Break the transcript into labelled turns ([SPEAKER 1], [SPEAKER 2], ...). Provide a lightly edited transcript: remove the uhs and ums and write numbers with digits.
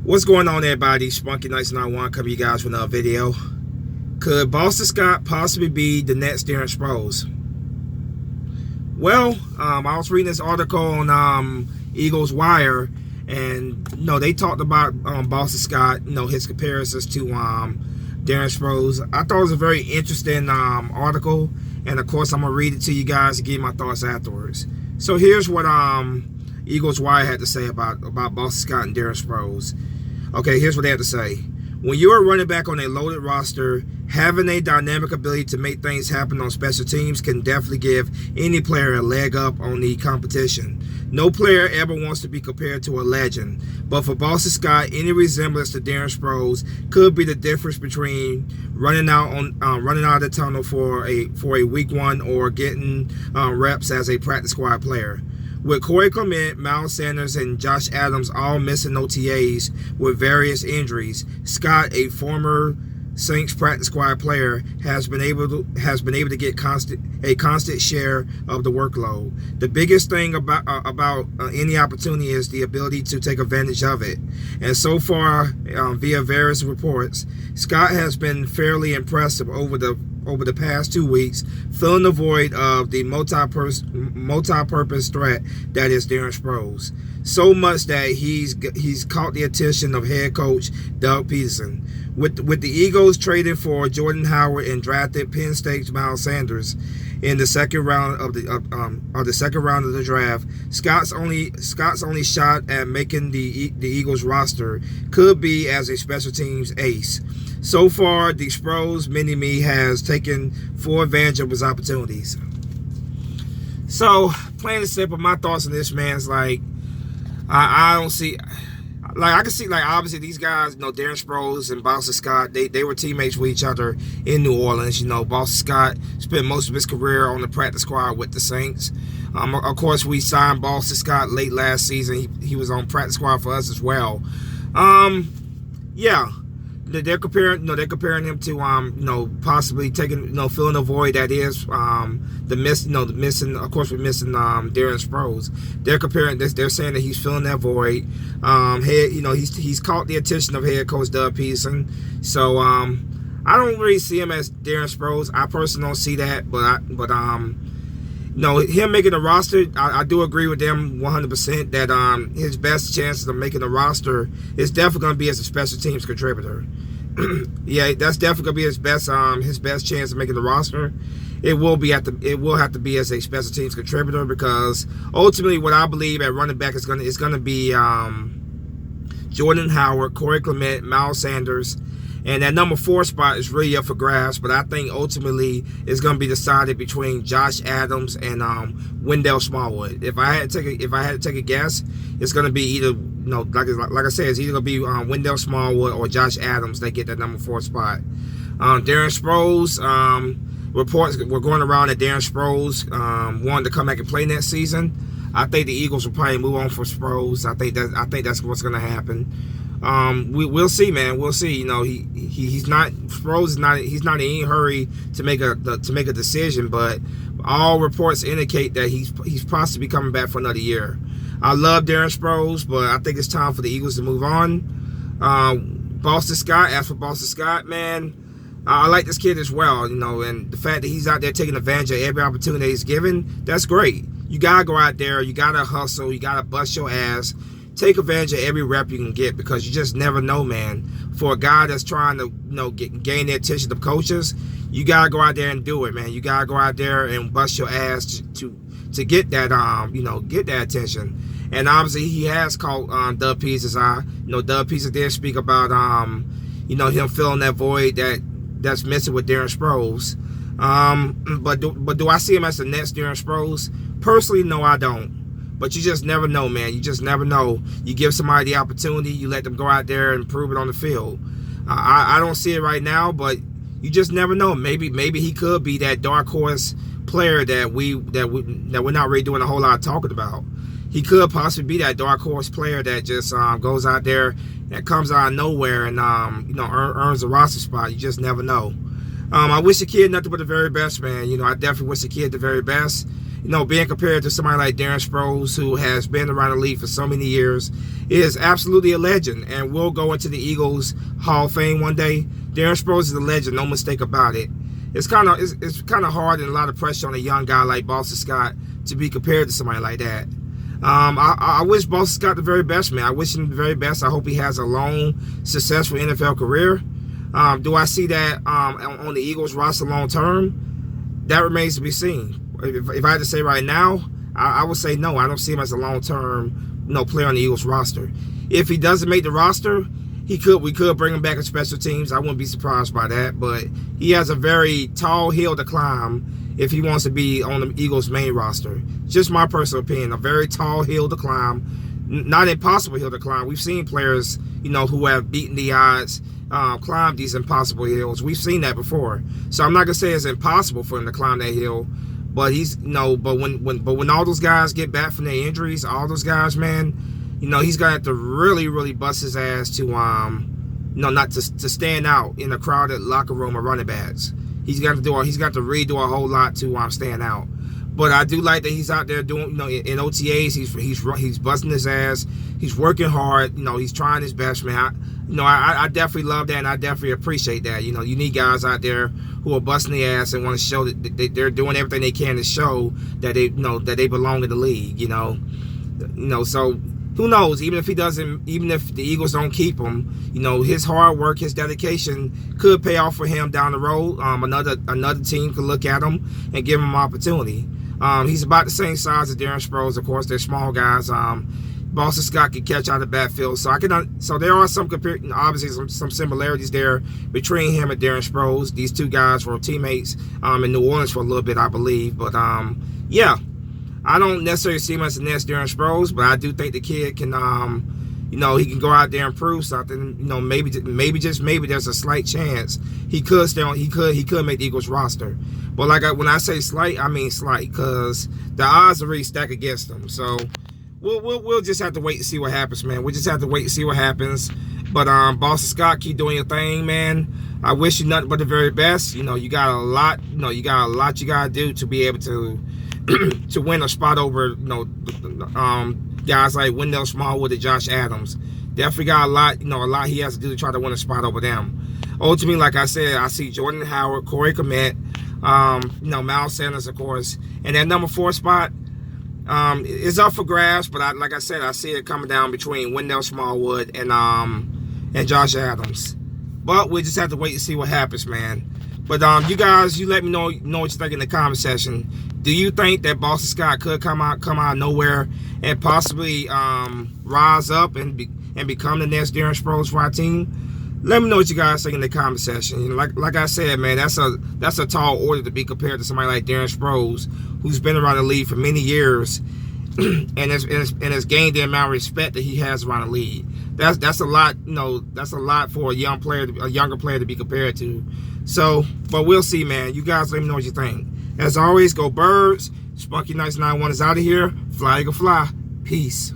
[SPEAKER 1] What's going on, everybody? Spunky Nights 91 coming to you guys with another video. Could Boston Scott possibly be the next Darren Sproles? Well, I was reading this article on Eagles Wire, and they talked about Boston Scott, his comparisons to Darren Sproles. I thought it was a very interesting article, and of course I'm gonna read it to you guys and give you my thoughts afterwards. So here's what Eagles Wire had to say about Boston Scott and Darren Sproles. Okay, here's what they had to say. When you're a running back on a loaded roster, having a dynamic ability to make things happen on special teams can definitely give any player a leg up on the competition. No player ever wants to be compared to a legend, but for Boston Scott, any resemblance to Darren Sproles could be the difference between running out of the tunnel for a week one or getting reps as a practice squad player. With Corey Clement, Miles Sanders, and Josh Adams all missing OTAs with various injuries, Scott, a former Saints practice squad player, has been able to get a constant share of the workload. The biggest thing about any opportunity is the ability to take advantage of it. And so far, via various reports, Scott has been fairly impressive over the past 2 weeks, filling the void of the multi-purpose threat that is Darren Sproles. So much that he's caught the attention of head coach Doug Peterson. With the Eagles trading for Jordan Howard and drafted Penn State's Miles Sanders in the second round of the draft, Scott's only shot at making the Eagles roster could be as a special teams ace. So far, the Sproles mini-me has taken full advantage of his opportunities. So, plain and simple, my thoughts on this, man, is like, I don't see, like, I can see, like, obviously these guys, Darren Sproles and Boston Scott, they were teammates with each other in New Orleans. Boston Scott spent most of his career on the practice squad with the Saints. Of course, we signed Boston Scott late last season. He was on practice squad for us as well. Yeah. They're comparing him to possibly taking filling a void that is the missing, of course, we're missing Darren Sproles. They're comparing this. They're saying that he's filling that void. He's caught the attention of head coach Doug Peterson. So I don't really see him as Darren Sproles. I personally don't see that, but him making the roster, I do agree with them 100% that his best chances of making the roster is definitely going to be as a special teams contributor. Yeah, that's definitely going to be his best chance of making the roster. It will have to be as a special teams contributor, because ultimately what I believe at running back is going to be Jordan Howard, Corey Clement, Miles Sanders. And that number 4 spot is really up for grabs, but I think ultimately it's going to be decided between Josh Adams and Wendell Smallwood. If I had to take a guess, it's going to be either like I said, it's either going to be Wendell Smallwood or Josh Adams. They get that number 4 spot. Darren Sproles, reports were going around that Darren Sproles wanted to come back and play next season. I think the Eagles will probably move on for Sproles. I think that's what's going to happen. We'll see, man. We'll see. Sproles is not in any hurry to make a decision, but all reports indicate that he's possibly coming back for another year. I love Darren Sproles, but I think it's time for the Eagles to move on. Boston Scott, as for Boston Scott, man, I like this kid as well, and the fact that he's out there taking advantage of every opportunity he's given, that's great. You gotta go out there, you gotta hustle, you gotta bust your ass. Take advantage of every rep you can get, because you just never know, man. For a guy that's trying to, gain the attention of coaches, you gotta go out there and do it, man. You gotta go out there and bust your ass to get that, get that attention. And obviously, he has caught Doug Peterson's eye. Doug Peterson did speak about, him filling that void that's missing with Darren Sproles. But do I see him as the next Darren Sproles? Personally, no, I don't. But you just never know, man. You just never know. You give somebody the opportunity, you let them go out there and prove it on the field. I don't see it right now, but you just never know. Maybe he could be that dark horse player that we're not really doing a whole lot of talking about. He could possibly be that dark horse player that just goes out there, that comes out of nowhere and earns a roster spot. You just never know. I wish the kid nothing but the very best, man. I definitely wish the kid the very best. Being compared to somebody like Darren Sproles, who has been around the league for so many years, He is absolutely a legend and will go into the Eagles Hall of Fame one day. Darren Sproles is a legend, no mistake about it. It's kind of hard and a lot of pressure on a young guy like Boston Scott to be compared to somebody like that. I wish Boston Scott the very best, man. I wish him the very best. I hope he has a long, successful NFL career. Do I see that on the Eagles roster long term? That remains to be seen. If I had to say right now, I would say no. I don't see him as a long term player on the Eagles roster. If he doesn't make the roster, we could bring him back in special teams. I wouldn't be surprised by that. But he has a very tall hill to climb if he wants to be on the Eagles main roster. Just my personal opinion. A very tall hill to climb. Not impossible hill to climb. We've seen players, who have beaten the odds, climb these impossible hills. We've seen that before. So I'm not gonna say it's impossible for him to climb that hill. But but when all those guys get back from their injuries, all those guys, man, he's gonna have to really, really bust his ass to not to stand out in a crowded locker room of running backs. He's got to redo a whole lot to stand out. But I do like that he's out there doing, in OTAs, he's busting his ass. He's working hard. He's trying his best, man. I definitely love that, and I definitely appreciate that. You need guys out there who are busting their ass and want to show that they're doing everything they can to show that they belong in the league. So who knows? Even if the Eagles don't keep him, his hard work, his dedication could pay off for him down the road. Another team could look at him and give him an opportunity. He's about the same size as Darren Sproles. Of course, they're small guys. Boston Scott can catch out of the backfield, so there are obviously some similarities there between him and Darren Sproles. These two guys were teammates in New Orleans for a little bit, I believe. But yeah, I don't necessarily see him as the next Darren Sproles, but I do think the kid can, he can go out there and prove something. Maybe there's a slight chance he could stay on. He could make the Eagles roster. But when I say slight, I mean slight, because the odds are really stacked against him. So we'll just have to wait and see what happens, man. We just have to wait and see what happens. But Boston Scott, keep doing your thing, man. I wish you nothing but the very best. You got a lot. You gotta do to be able to to win a spot over guys like Wendell Smallwood and Josh Adams. Definitely got a lot he has to do to try to win a spot over them. Ultimately, like I said, I see Jordan Howard, Corey Komet, Miles Sanders, of course, and that number 4 spot is up for grabs. But like I said, I see it coming down between Wendell Smallwood and Josh Adams. But we just have to wait and see what happens, man. But you guys, you let me know what you think in the comment section. Do you think that Boston Scott could come out of nowhere and possibly rise up and become the next Darren Sproles for our team? Let me know what you guys think in the comment section. Like I said, man, that's a tall order to be compared to somebody like Darren Sproles, who's been around the league for many years and has gained the amount of respect that he has around the league. That's a lot. That's a lot for a younger player to be compared to. So, but we'll see, man. You guys let me know what you think. As always, go Birds. Spunky Nights 91 is out of here. Fly, Eagle, fly. Peace.